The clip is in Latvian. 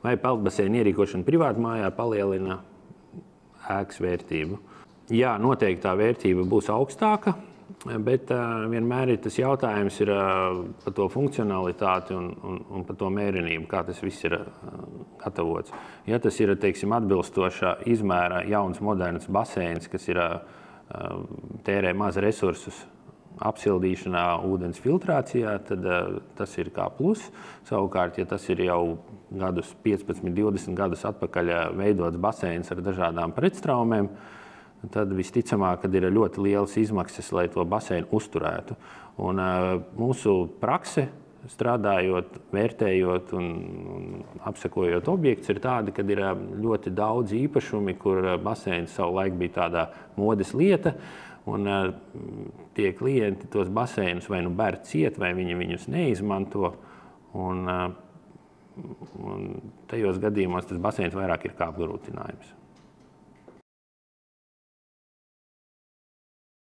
vai peldbaseina ierīkošana privātu mājā palielina ēkas vērtību. Jā, noteikti tā vērtība būs augstāka, bet vienmēr ir tas jautājums par to funkcionalitāti un par to mērenību, kā tas viss ir gatavots. Ja tas ir, teiksim, atbilstoša izmēra jauns moderns baseins, kas tērē maz resursus apsildīšanā, ūdens filtrācijā, tad tas ir kā plus. Savukārt, ja tas ir jau 15, 20 gadus atpakaļ veidots baseins ar dažādām pretstraumēm, tad visticamāk, kad ir ļoti lielas izmaksas, lai to baseinu uzturētu. Un mūsu prakse, strādājot, vērtējot un apsekojot objektus, ir tāda, kad ir ļoti daudz īpašumi, kur baseins savulaik bija tādā modes lieta, un tie klienti tos baseinus vai nu ber ciet, vai viņi viņus neizmanto. Un tajos gadījumos tas baseins vairāk ir kā apgrūtinājums.